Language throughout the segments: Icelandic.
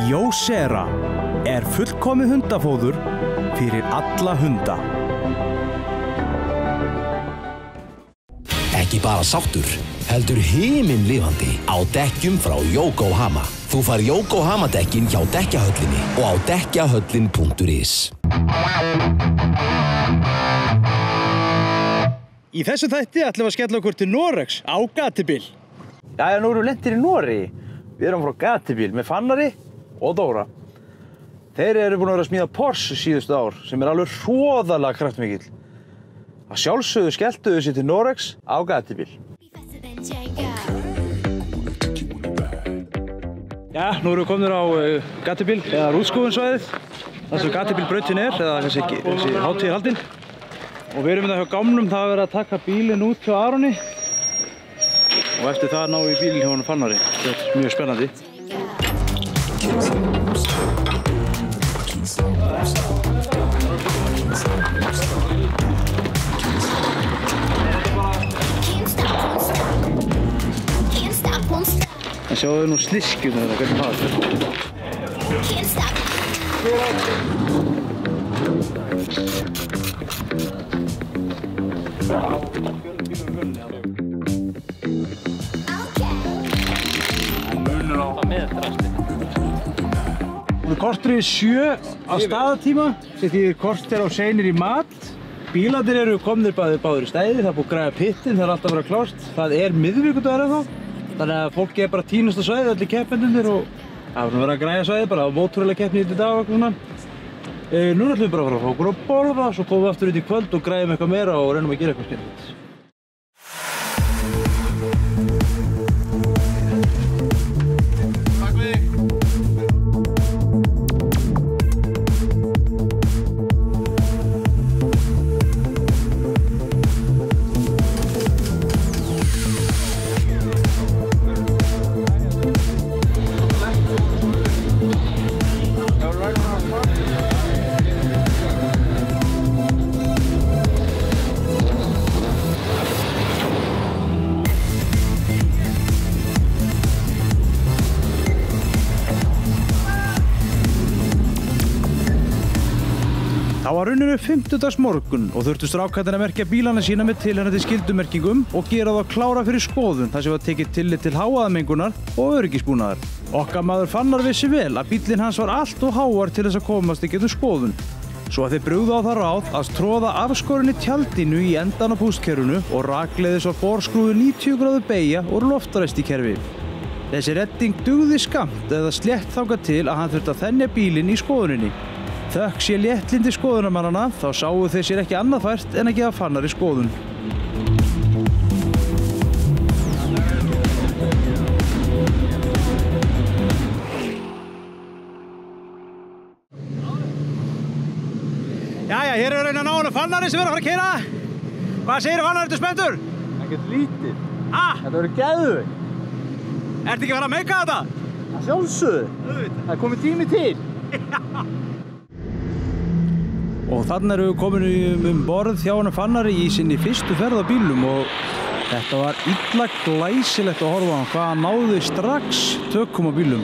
Jósera fullkomið hundafóður fyrir alla hunda. Ekki bara sáttur, heldur himinlifandi á dekkjum frá Yokohama. Þú fær Yokohama dekkin hjá dekkjahöllinni og á dekkjahöllin.is. Í þessu þætti ætlum við að skella okkur til Noregs á Gatibil. Jæja, nú erum við lentir í Noregi. Við erum frá Gatibil með Fannari og Dóra. Þeir eru búin að vera að smíða Porsche síðustu ár sem alveg hroðalega kraftmikill. Að sjálfsögðu skelltu þau sér til Noregs á Gatibil. Já, nú erum við komnir á Gatibil eða rútskófunsvæðið. Það sem Gatibil-brautin eða þessi hátíð haldin. Og við erum hjá gámnum, það verið að taka bílinn út hjá Aroni. Og eftir það náum við bílinn hjá honum Fannari. Þetta er mjög spennandi. En sjáu þau nú sliskjuna þetta, hvernig það er. Hún er korter í 7 á staðatíma, sem þýðir korter á seinir í mat. Bílarnir eru komnir báðir í stæði, það er búið að græja pittin, það er alltaf að vera klárt. Það er miðvikudagur ennþá, þannig að fólki er bara að tínast á svæðið, allir keppendurnir og það er verið að græja svæðið bara á mótúrulega keppni í dag og svona. Núna ætlum við bara að fara að fá okkur að borða, svo komum við aftur út í kvöld og græjum eitthvað meira og reynum að gera eitthvað skemmtilegt. Það var runninu 50. morgun og þurftu strákarnir að merkja bílana sína með tilheyrandi skyldumerkingum og gera þá klára fyrir skoðun þar sem var tekið tillit til hávaðamengunar og öryggisbúnaðar. Okkar maður Fannar vissi vel að bíllinn hans var allt og háar til þess að komast í gegnum skoðun. Svo að þeir brugðu á það ráð að tróða afskorinni tjaldinu í endan á pústkerfinu og rakleiðis var borskrúðu 90 gráðu beygja úr loftaræstikerfi. Þessi redding dugði skammt eða slétt þangað til að hann þurfti að þenja bílinn í skoðuninni. Þökk sé léttlindi skoðunarmannana, þá sáu þeir sér ekki annað fært en að gefa Fannari skoðun. Jæja, hér er raunin á honum Fannari sem er að fara að keyra. Hvað segir Fannar, ertu spenntur? Ekkert lítið. Þetta verður geðveikt. Ertu ekki að fara að meika þetta? Það sjálfsögðu. Það er komið tími til. Og þannig erum við komin borð hjá honum Fannari í sinni fyrstu ferð á bílnum og þetta var illa glæsilegt að horfa á hann hvað hann náði strax tökum á bílnum.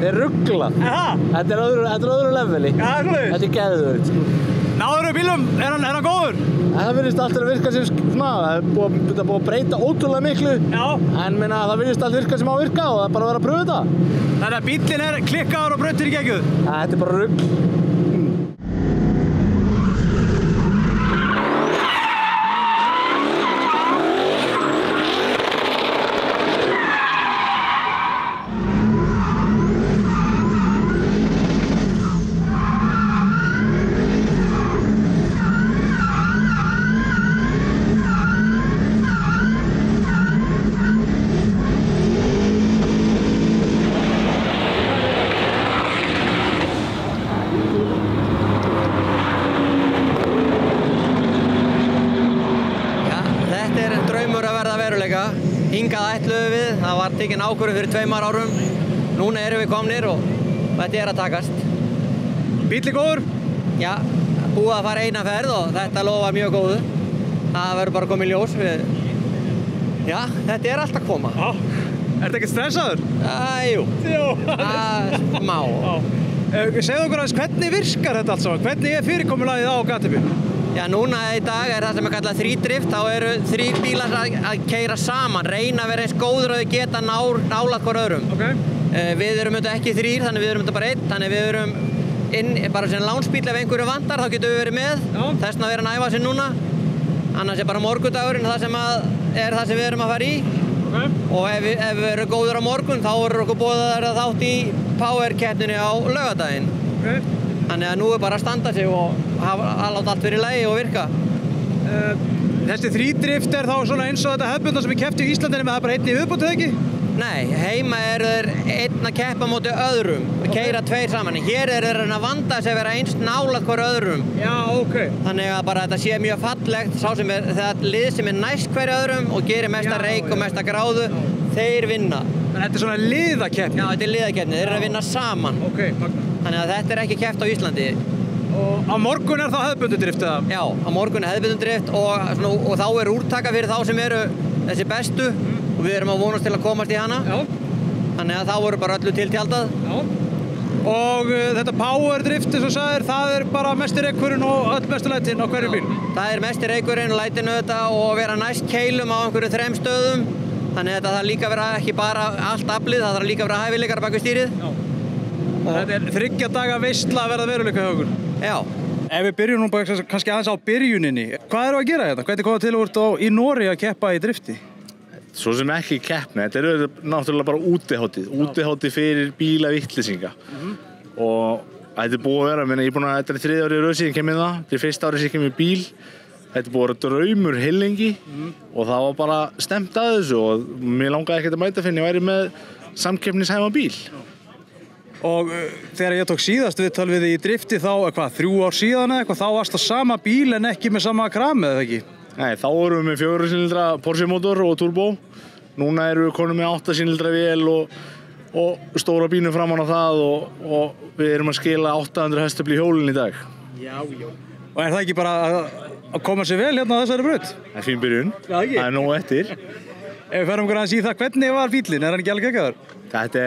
Þetta er rugglað. Þetta er öðru leveli. Já, þetta er geðveikt. Náðurðu bílum? Er hann góður? Það virðist allt að virka sem svona, það er búið að breyta ótrúlega miklu. Já. En það virðist allt virka sem á að virka og það er bara að vera að pröfa þetta. Þannig að bíllinn er klikkaður og brautin í geggjuð? Þetta er bara rugl. hingað ætluðum við, það var tekin ákvörðun fyrir 2 árum. Núna erum við komnir og þetta að takast. Bíll góður? Já, búið að fara eina ferð og þetta lofar mjög góðu. Það verður bara komið í ljós við... Já, þetta alltaf að koma. Já. Ertu ekkert stressaður? Jú. Smá. Segðu okkur aðeins, hvernig virkar þetta allt saman? Hvernig fyrirkomulagið á Gatubíl? Já, núna í dag það sem kallað þrídrift. Þá eru 3 bílar að keyra saman, reyna að vera eins góður og þau geta nálægt hvor öðrum. Við erum þetta ekki 3, þannig við erum þetta bara 1. Þannig við erum bara sem lánsbíl ef einhverju vantar, þá getum við verið með. Þess vegna vera að æfa sig núna. Annars bara morgundagurinn það sem við erum að fara í. Og ef við erum góður á morgun, þá verður okkur boðið að þátt í Power-keppninni á laugardaginn. Þannig að nú bara að standa sig og láta allt fyrir lagi og virka. Þessi þrídrift þá svona eins og þetta hefðbundna sem við kepptum í Íslandinni með það bara einn í viðbót, eða ekki? Nei, heima þeir einn að keppa móti öðrum, keyra 2 saman. Hér þeir að vanda sig að vera eins nálægt hvor öðrum. Já, Þannig að bara þetta sé mjög fallegt, það lið sem næst hverju öðrum og gerir mesta reik og mesta gráðu, þeir vinna. Þetta svona liðakeppni? Já, þetta liðakeppni, þeir að vinna saman. Þannig að þetta ekki keppt á Íslandi. Og á morgun þá hefðbundin drift eða? Já, á morgun hefðbundin drift og þá úrtaka fyrir þá sem eru þessi bestu. Og við erum að vonast til að komast í hana. Þannig að þá voru bara öllu tiltjaldað. Og þetta power drift, eins og sagðir, það bara mesti reykurinn og öll mestu lætin á hverju bíl? Það mesti reykurinn og lætinu og vera næst keilum á einhverju 3 stöðum. Þannig að þetta þarf líka að vera ekki bara allt aflið, það þarf líka að vera hæfileikar bak við stýrið. Þetta 3 daga veisla að verða veruleika hjá okkur? Já. Ef við byrjum nú bara kannski aðeins á byrjuninni, hvað að gera hérna? Hvernig kom það til að voru í Noregi að keppa í drifti? Svo sem ekki keppni, þetta náttúrulega bara útihátíð fyrir bílavitlýsinga. Og þetta búið að vera, þetta 3. árið í röð síðan kem ég það, þetta 1. árið síðan kem ég bíl. Þetta búið að vera draumur heilengi og það var bara stemt að þessu og mér langaði ekkert að mæta fyrir ég væri með samkeppnishæfan bíl. Og þegar ég tók síðast viðtal við þig í drifti þá, 3 ár síðan eða eitthvað, þá varst það sama bíl en ekki með sama kram eða ekki? Nei, þá vorum við með 4 cylindra Porsche mótor og turbo. Núna erum við konum með 8 cylindra vél og stóra bínu framan á það og við erum að skila 800 hestafl í hjólinn í dag. Já. Og það ekki bara að koma sér vel hérna á þessari braut? Það fín byrjun, það nóg eftir. Ef við ferum aðeins í það, hvernig var bíllinn? Hann ekki alveg geggjaður? Þetta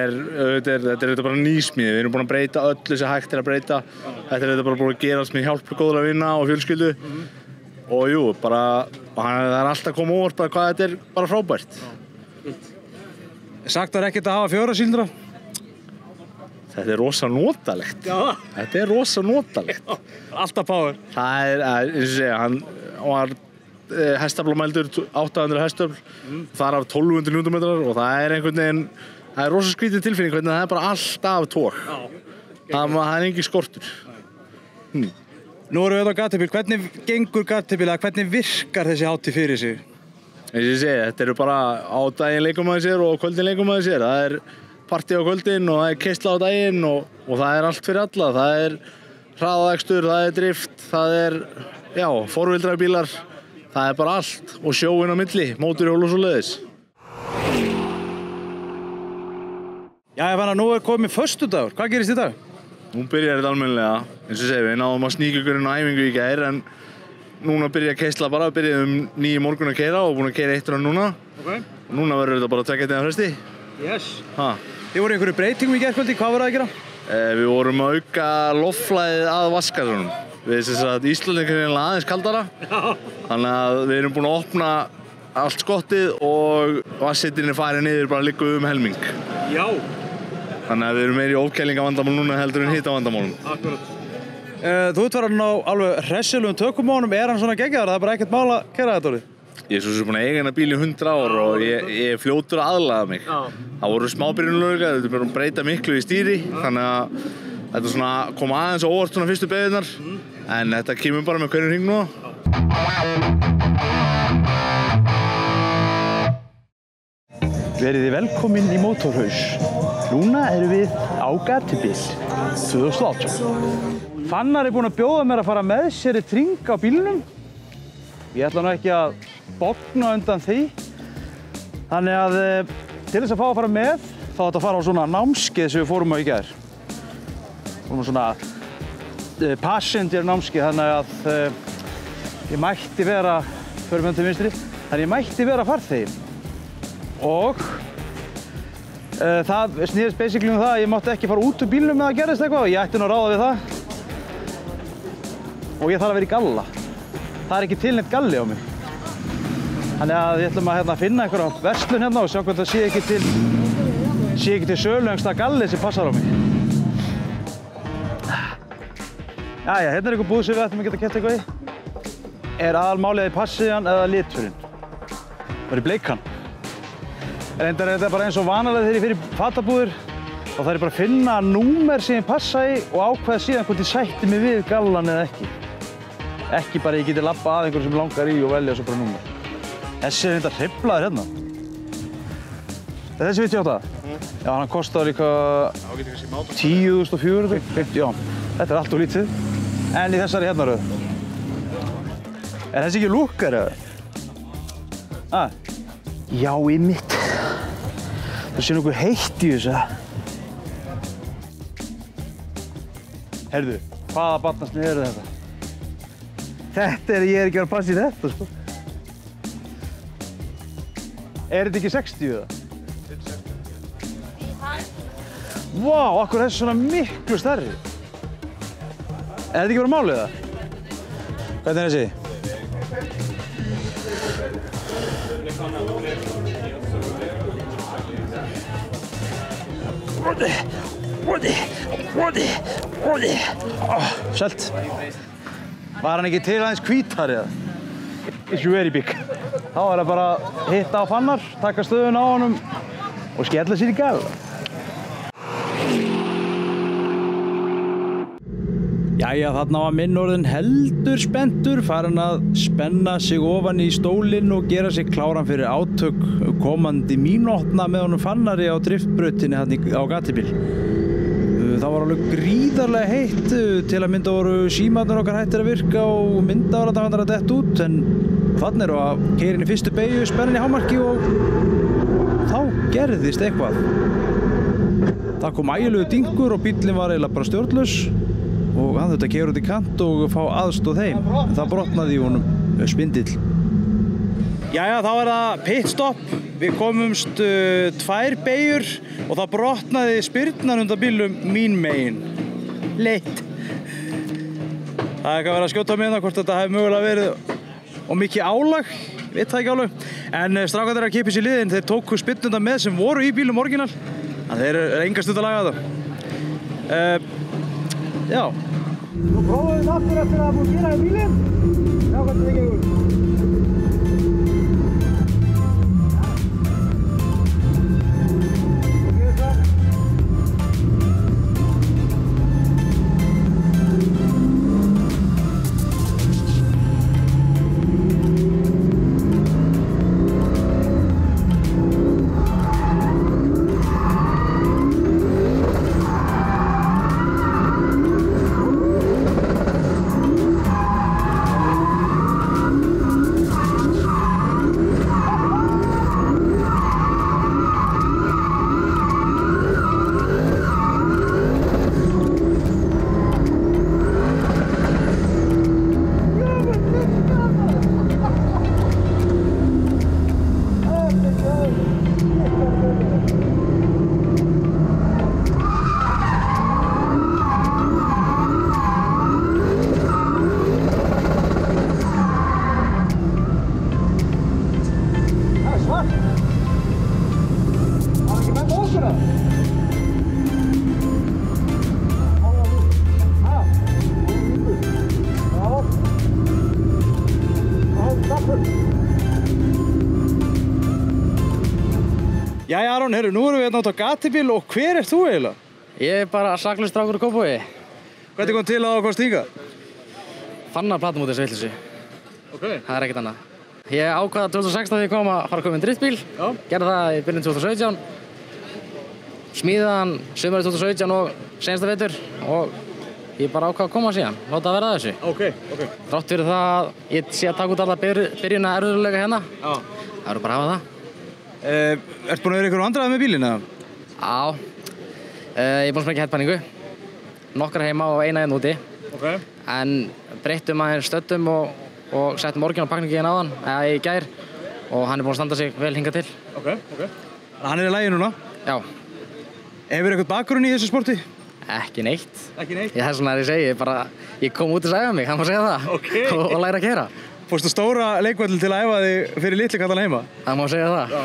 er bara nýsmíð, við erum búin að breyta öllu sem hægt að breyta. Þetta er bara búin að gerast með hjálp góðra vinna og fjölskyldu. Og jú, það er alltaf komið óvart bara hvað þetta er bara frábært. Sagt var ekkert að hafa 4 cylindra? Þetta er rosa notalegt. Þetta er rosa notalegt. Alltaf power. Það eins og segja, hann var hestaflamældur 800 hestafl, þar af 1200 Nm og það er einhvern veginn, það er rosa skrítið tilfinning hvernig það er bara alltaf tók. Það er engin skortur. Nú erum við á Gatubíl, hvernig gengur Gatubíl eða hvernig virkar þessi hátíð fyrir sig? Eins og ég segi, þetta eru bara á daginn leikum maður sér og kvöldin leikum maður sér. Það er partí á kvöldin og það er keyrsla á daginn og það er allt fyrir alla. Það er hraðakstur, það er drift, það er, forvildrarbílar, það er bara allt og sjóinn á milli, mótorhjól og svoleiðis. Jæja, þannig að nú er komið föstudagur. Hvað gerist í dag? Nú byrjar þetta almennilega, eins og segja, við náðum að sníka ykkur inn á æfingu í gær en núna byrjar keisla bara, byrjaðum 9 morgun að keira og búin að keira 1 núna. Og núna verður þetta bara 2 daga fresti. Þið voru einhverju breytingum í gærkvöldi, hvað voru það að gera? Við vorum að auka loftflæðið að vaskassunum. Íslandingar er aðeins kaldara, þannig að við erum búin að opna allt skottið og vatnsitinn er farið niður bara líka helming. Já. Þannig að við erum meira í ofkælingarvandamál núna heldur en hitavandamálum. Akkurat. Þú ert farin á alveg hressilegum tökum á honum, er hann svona geggjaður? Það er bara ekkert mál að keyra þetta orðið? Ég er svo sem búin að eiga hennar bíl í 100 ár og ég er fljótur að aðlaga mig. Það voru smábyrjunarlögur, þetta er bara að breyta miklu í stýri, þannig að þetta svona kom aðeins á óvart svona fyrstu beðirnar, en þetta kemur bara með hverjum hring núna. Verið þið velkomin í Mótorhaus. Núna erum við á Gatubíl 2018. Fannar er búinn að bjóða mér að fara með sér í tring á bílnum. Ég ætla nú ekki að bogna undan því. Þannig að til þess að fá að fara með, þá ætti að fara á svona námskeið sem við fórum á í gær. Fórum á svona passenger námskeið, þannig að ég mætti vera, förum við til vinstri, þannig ég mætti vera farþegi. Og það snýðist basically um það að ég mátti ekki fara út úr bílnum með að gerðist eitthvað og ég ætti nú að ráða við það. Og ég þarf að vera í galla. Það er ekki tilnefnt galli á mig. Þannig að við ætlum að finna einhverja verslun hérna og sjá hvort það sé ekki til sölu einhversta galli sem passar á mig. Jæja, hérna er einhver búð sem við ættum að geta keypt eitthvað í. Er aðalmálið í passiðan eða liturinn? Það er í bleikan. Reyndar er þetta bara eins og vanalega þegar ég fer í fatabúðir og það er bara að finna númer sem ég passa í og ákveða síðan hvort ég sætti mig við gallan eða ekki. Ekki bara ég geti labba að einhverju sem langar í og velja svo bara númer. Þessi er reyndar hriflaður hérna. Þessi vitt ég átt að? Já, hann kostar líka 10.400. Já, þetta er allt of lítið. En í þessari hérna röð. Er þessi ekki lúkkar eða? Já, í mitt. Það sé nokkuð heitt í þessu. Heyrðu, hvaða barnasnið eru þetta? Ég er ekki að passa í þetta, sko. Er þetta ekki 60 eða? Vá, akkur er þessi svona miklu stærri. Er þetta ekki bara málið það? Hvernig er þessi? Selt. Var hann ekki til aðeins hvítar eða? It's very big. Þá er það bara að hitta á Fannar, taka stöðuna á honum og skella sér í galla. Jæja, þarna var minn orðinn heldur spenntur, farin að spenna sig ofan í stólinn og gera sig kláran fyrir átök komandi mínútna með honum Fannari á driftbrautinni á gatibíl. Það var alveg gríðarlega heitt, til að mynda voru símarnir okkar hættir að virka og myndavélarnar að detta út, en þannig eru að keyra inn í fyrstu beygju, spenna í hámarki og þá gerðist eitthvað. Það kom ægilegu dyngur og bíllinn var eiginlega bara stjórnlaus og hann þurfti að keyra út í kant og fá aðstoð þeim. En það brotnaði í honum spindill. Jæja, þá er það pitstop. Við komumst 2 beygjur og það brotnaði spyrnan undan bílum mín megin. Leitt. Það er ekki að vera að skjóta á mig hvort þetta hefði mögulega verið og mikið álag, veit það ekki alveg. En strákarnir eru að kippa sér liðin, þeir tóku spyrnuna með sem voru í bílum orginal. Þannig þeir eru enga stund að laga það. Já. Nú prófum við aftur eftir að búið að gera í bílinn. Já, hvað þetta gengur. Jæja Aron, heyrðu, nú erum við hérna út á gatibíl og hver er þú eiginlega? Ég er bara saklaus strákur úr Kópavogi. Hvernig kom til að komast hingað? Fannar platum út þessu vitleysu. Ok. Það er ekkert annað. Ég ákvaða 2016 þegar ég kom að fara að koma með driftbíl. Já. Gerði það í byrjun 2017. Smíðaði hann sumarið 2017 og seinasta vetur og ég bara ákvaða að koma síðan. Láta það verða þessu. Ok. Þrátt fyrir það að ég sé að taka út alla byrjuna erfiðleika hérna. Já. Það verður bara að hafa það. Ertu búin að vera ykkur vandræði með bílinn eða? Já, ég er búinn að sprengja headpanningu. Nokkra heima og eina hérna úti. Okay. En breyttum aðeins stöddum og settum orginalpakningin á hann, í gær. Og hann er búinn að standa sig vel hingað til. Ok. Hann er í lagi núna? Já. Hefur eitthvað bakgrunn í þessu sporti? Ekki neitt. Ekki neitt? Ég þess vegna ég segi, ég kom út að segja mig, hann má segja það. Okay. Og læra að keyra. Fórstu stóra leikvöll til að æfa þig fyrir litli kallan heima? Það má segja það. Já.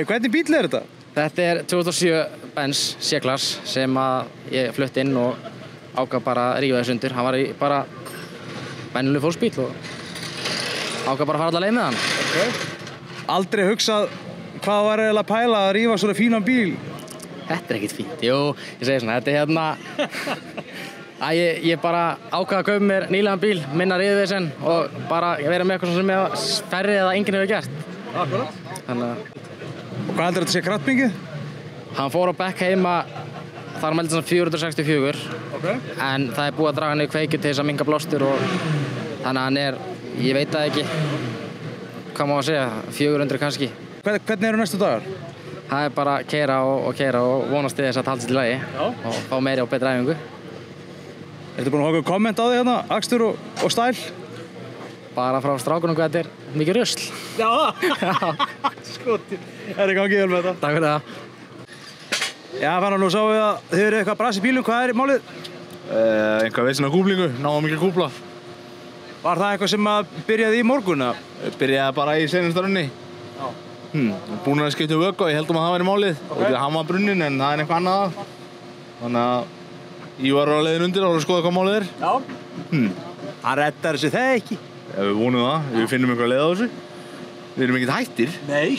Hvernig bíll er þetta? Þetta er 2007 Benz C-Class sem að ég flutti inn og ákvað bara að rífa þess undir. Hann var í bara venjuleg fólksbíll og ákvað bara að fara alla leið með hann. Okay. Aldrei hugsað hvað var eiginlega að pæla að rífa svona fínan bíl? Þetta er ekkert fínt. Jú, ég segi svona, þetta er hérna... Ég bara ákvað að kaupa mér nýlegan bíl, minna riðvesen og bara vera með eitthvað sem ég færri eða enginn hefur gert. Akkurat. Þannig að... Og hvað heldur þetta sé kraftmikið? Hann fór á bekk heima, þar mældi svona 464. Okay. En það er búið að draga niður kveikju til þess að minnka blástur og þannig að hann er, ég veit það ekki, hvað má að segja, 400 kannski. Hvernig eru næstu dagar? Það er bara keyra og vonast til þess að halda sér til lagi og fá meiri og betri æfingu. Ertu búin að hafa komment á því hérna, akstur og stæl? Bara frá strákunum hvað þetta er mikið rusl. Já, skoti. Er í gangi vel með þetta. Takk fyrir það. Já, fannar nú sáum við að þið eru eitthvað bras í bílum. Hvað er málið? Einhvað veisin á kúplingu, náðum mikið kúpla. Var það eitthvað sem að byrjaði í morgun? Byrjaði bara í seinasta runni. Já. Búin að skipta vögg og ég heldum að það væri málið. Okay. Og hann var brunnin en það er eitthvað annað. Þannig að ég var á leiðin undir og að skoða hvað málið er. Já. Hann reddar þessu þegar ekki. Ja, við vonum það. Við finnum einhverja leið á þessu. Við erum ekkert hættir. Nei.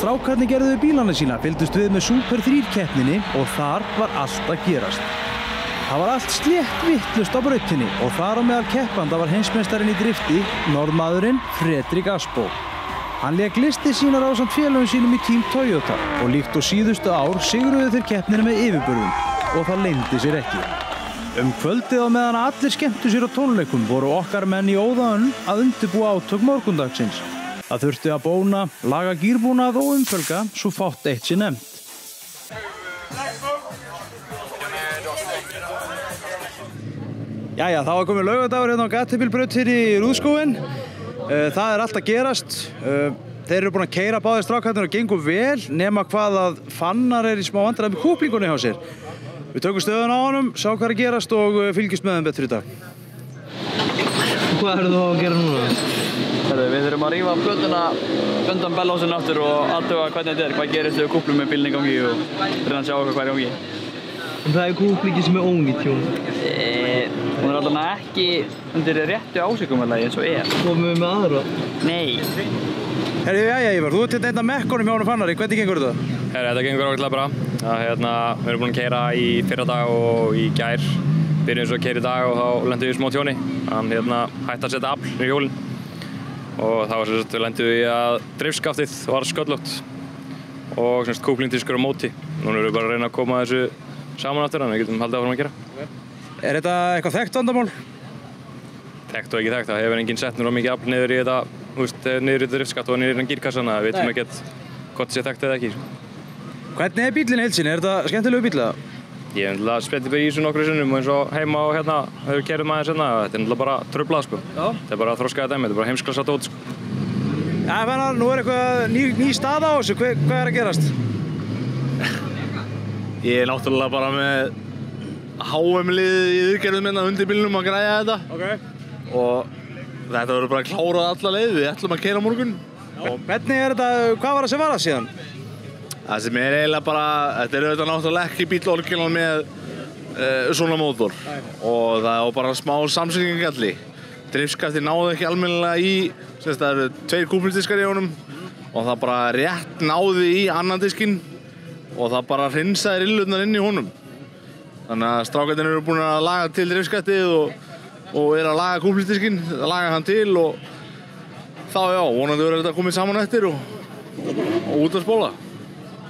Strákarnir gerðu bílana sína, fylgdust við með Super 3-keppninni og þar var allt að gerast. Það var allt slétt vitlaust á brautinni og þar á meðal keppanda var heimsmeistarinn í drifti, Norðmaðurinn Fredrik Asbo. Hann lék listir sínar ásamt félögum sínum í Team Toyota og líkt og síðustu ár sigruðu þeir keppnina með yfirburðum og það leyndi sér ekki. Kvöldið á meðan allir skemmtu sér á tónleikum voru okkar menn í óðaönn að undirbúa átök morgundagsins. Það þurfti að bóna, laga gírbúnað og umfölga svo fátt eitt sé nefnt. Jæja, þá var komið laugardagur hérna á Gattebilbraut hér í Rúðskóginn. Það er allt að gerast. Þeir eru búin að keyra báðir strákarnir og gengur vel nema hvað að Fannar er í smá vandræðum með kúplingunni hjá sér. Við tökum stöðun á honum, sjá hvað er að gerast og fylgjumst með þeim betur í dag. Hvað eru þú að gera núna? Við þurfum að rífa plötuna undan bellhásinu aftur og athuga hvernig þetta er, hvað gerist við kúplum með bílinn í gangi og reyna að sjá hvað er í gangi. En það er kúplingi sem er ónýtt, Hún er alltaf ekki undir réttu ásökumverðlagi eins og er. Komum við með aðra? Nei. Jæja Ívar, þú ert hérna einn af mekkonum hjá honum Fannari, hvernig gengur þetta? Þetta gengur ágætlega bara. Við erum búin að keyra í fyrradag og í gær. Byrjum svo að keyra í dag og þá lendum við í smá tjóni. Hann hætti að setja afl í hjólinn. Og þá lendum við í að drifskaftið var sköllótt og kúplingdiskur á móti. Núna erum við bara að reyna að koma þessu saman aftur, þannig að við getum haldið áfram að gera. Er þetta eitthvað þekkt vandamál? Þekkt og ekki þekkt, það hefur enginn sett núna mikið afl niður í þetta, niður í drifskaft og niður í gírkassana, við veitum ekkert hvort það sé þekkt eða ekki. Hvernig er bílinn heild sinni? Er þetta skemmtilegu bíl eða? Ég hef spretið bara í þessu nokkru sinnum og eins og heima og hérna hefur kerið maður hérna, þetta er bara trublað sko. Þetta er bara þroskaða dæmi, þetta er bara heimsklassa dót sko. Já, Fannar, nú er eitthvað ný staða á þessu, hvað er að gerast? Ég er náttúrulega bara með HM-liðið í viðgerðum minna undir bílnum að græja þetta. Og þetta verður bara klárað alla leið, við ætlum að keyra á morgun. Hvernig er þetta, hvað var það sem var það síðan? Það sem er eiginlega bara, þetta er auðvitað náttúrulega ekki bíll orginal með svona mótor. Og það er bara smá samsynningalli. Drifskafti náði ekki almennilega í, það eru 2 kúplingdiskar í honum. Og það bara rétt náði í annan diskinn. Og það bara hreinsaði rillurnar inn í honum. Þannig að strákarnir eru búin að laga til driftskattið og eru að laga kúplítiskinn, að laga hann til og þá vonandi verður þetta komið saman eftir og út að spóla.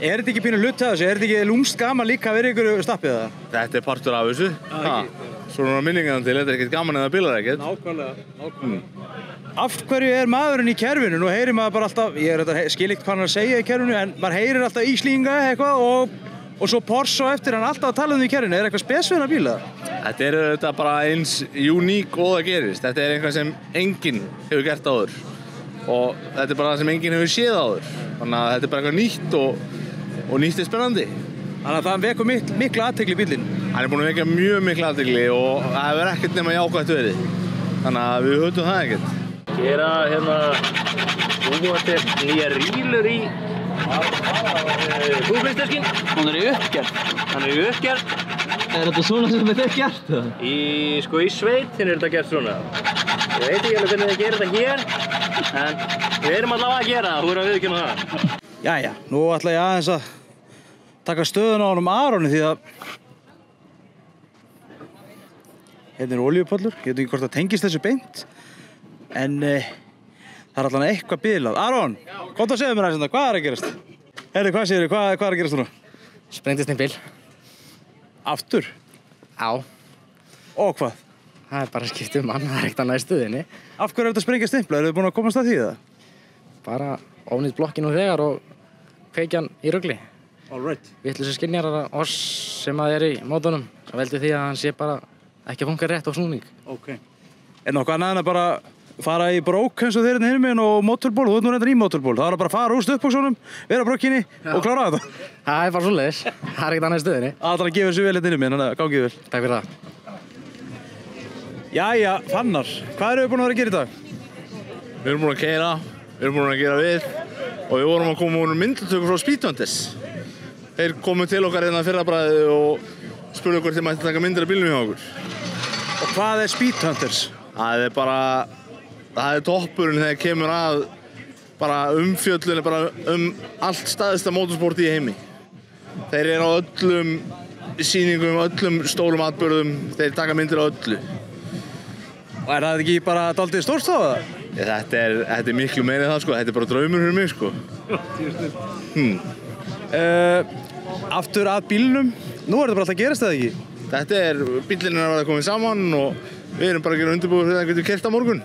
Er þetta ekki pínu hluti af þessu? Er þetta ekki lúmst gaman líka að vera ykkur stappið það? Þetta partur af þessu. Svona minningarna til, þetta ekkert gaman eða bilar ekkert. Nákvæmlega. Af hverju maðurinn í kerfinu? Nú heyrir maður bara alltaf, ég skil ekkert hvað hann að segja í kerfinu, en maður heyrir alltaf Íslinga eitthvað og svo Porsche og eftir hann alltaf að tala um því í kerfinu. Er eitthvað spes við þennan bíl eða? Þetta þetta bara eins uník og það gerist. Þetta eitthvað sem enginn hefur gert áður. Og þetta bara það sem enginn hefur séð áður. Þannig að þetta bara eitthvað nýtt og nýtt spennandi. Þannig að það vekur mikla athygli í bílinn. Hann búinn að vekja mjög mikla athygli og það hefur ekkert nema jákvætt verið. Þannig að við höfum það ekkert. Gera búa til nýja rílur í kúplítiskinn. Hún í uppgerð. Hann í uppgerð. Er þetta svona sem þetta er gert? Í sveitin þetta gert svona. Ég veit ekki alveg hvernig þið gerir þetta hér, en við erum allavega að gera það, þú erum að viðurkenna það. Jæja, nú ætla ég aðeins að taka stöðuna á honum Aroni því að hérna er olíupollur, ég veit ekki hvort það tengist þessu beint, en það er allavega eitthvað bilað. Aron, komdu að segja mér aðeins þetta, hvað er að gerast? Herri, hvað segirðu, hvað er að gerast núna? Sprengdist einn bíl. Aftur? Já. Og hvað? Það er bara skipt mann, það er ekkert annað í stöðinni. Af hverju er þetta að sprengja stimpla? Eru þið búin að komast að því það? Bara ofnýtt blokkinn og þegar og kveikjan í rugli. Alright. Vitlausu skynjarar oss sem að er í mótunum sem veldur því að hann sé bara ekki að funka rétt á snúning. Ok. Er nokkuð annað en að bara fara í brók eins og þeir hérna hinum og mótorból, þú ert nú reyndar í mótorból. Það er bara að fara úr stuttbuxunum, vera á brókinni og klára þetta. Það er bara svoleiðis. Það er ekkert annað í stöðinni. Það er að gefa þessu vel hérna hinum, þannig að gangið vel. Takk fyrir það. Jæja, Fannar, hvað eru við búin að vera að gera í dag? Við erum búin að keyra, við erum búin að gera við og við vorum að koma úr myndatöku frá Speedhunters. Þeir komu til okkar hérna fyrra bræði og spurðu okkur til að taka myndir af bílnum hjá okkur. Og hvað er Speedhunters? Það er bara, það er toppurinn þegar kemur að bara umfjöllunni bara allt staðista motorsporti í heimi. Þeir eru á öllum sýningum, öllum stórum atburðum, þeir taka myndir á öllu. Og er það ekki bara dálítið stórt þá eða? Þetta er miklu meira en það sko, þetta er bara draumur fyrir mig sko. Aftur að bílnum, nú er þetta bara alltaf að gerast eða ekki? Bíllinn er að vera komið saman og við erum bara að gera undirbúið fyrir það að getum keyrt á morgun.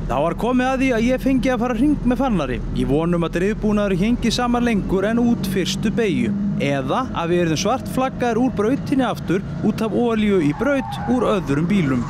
Þá var komið að því að ég fengi að fara hring með Fannari. Ég vonum að driðbúnaður hengi saman lengur en út fyrstu beygju. Eða að við erum svart flaggaðir úr brautinni aftur út af olíu í braut úr öðrum bílum.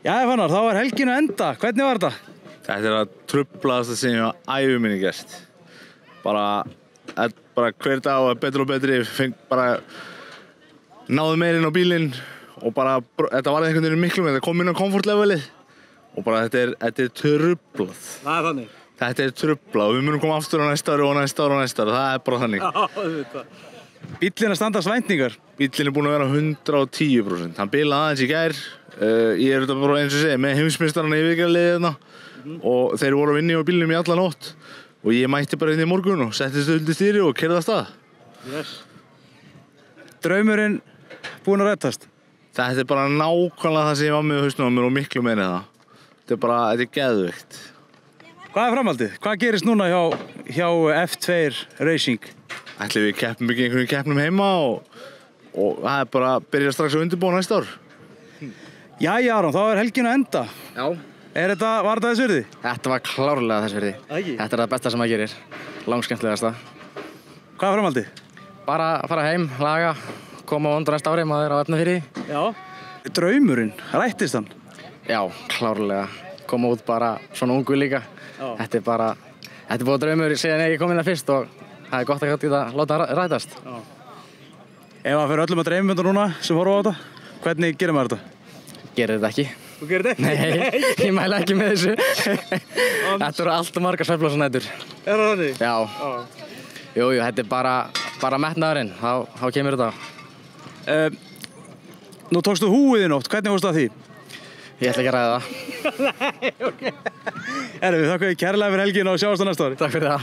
Jæja Fannar, þá er helgin að enda. Hvernig var þetta? Þetta er að truflaðasta sem ég á ævi minni gert. Bara hver dag var betur og betri, bara náðu meir inn á bílinn og bara, þetta var einhvern veginn miklu með, þetta kom inn á komfortlevelið og bara þetta er truflað. Það er þannig? Þetta er truflað og við munum koma aftur á næsta ári og næsta ári og næsta ári, það er bara þannig. Já, auðvitað. Bíllinn að standast væntingar? Bíllinn er búinn að vera 110%. Hann bilaði aðeins í gær. Ég er þetta bara eins og segja með heimsmeistarana í viðgerðarliðið hérna og þeir voru að vinna á bílnum í alla nótt og ég mætti bara inn í morgun og settist undir stýri og keyrði af stað. Yes. Draumurinn búinn að reddast? Þetta er bara nákvæmlega það sem ég var með í hausnum á mér og miklu meira það. Þetta er geðveikt. Hvað er framhaldið? Hvað gerist núna hjá F2 Racing? Ætli við keppum ekki einhverjum keppnum heima og það er bara að byrja strax að undirbúa næsta ár. Jæja Aron, þá er helgin að enda. Já. Var þetta þess virði? Þetta var klárlega þess virði. Ægi. Þetta er það besta sem maður gerir. Langskemmtilegasta. Hvað er framhaldið? Bara að fara heim, laga, koma á undan næsta ári, maður er á efna fyrir því. Já. Draumurinn, rættist hann? Já, klárlega. Koma út bara svona ungu líka. Já. Þetta er búið draumur síðan ég kom inn að fyrst og það er gott að geta láta rætast. Já. Ef að fyrir öllum að dreifum þetta núna sem horfa á þetta, hvernig gerir maður þetta? Gerir þetta ekki. Þú gerir þetta ekki? Nei, ég mæla ekki með þessu. Þetta eru allt margar svefnlósanætur. Er það þannig? Já. Jú, þetta er bara metnaðurinn, þá kemur þetta. Nú tókstu húið í nótt, hvernig fórstu að því? Ég ætla ekki að ræða það. Nei, ok. Við þakka þér kærlega fyrir helgina og sjáumst á næsta ári. Takk fyrir það.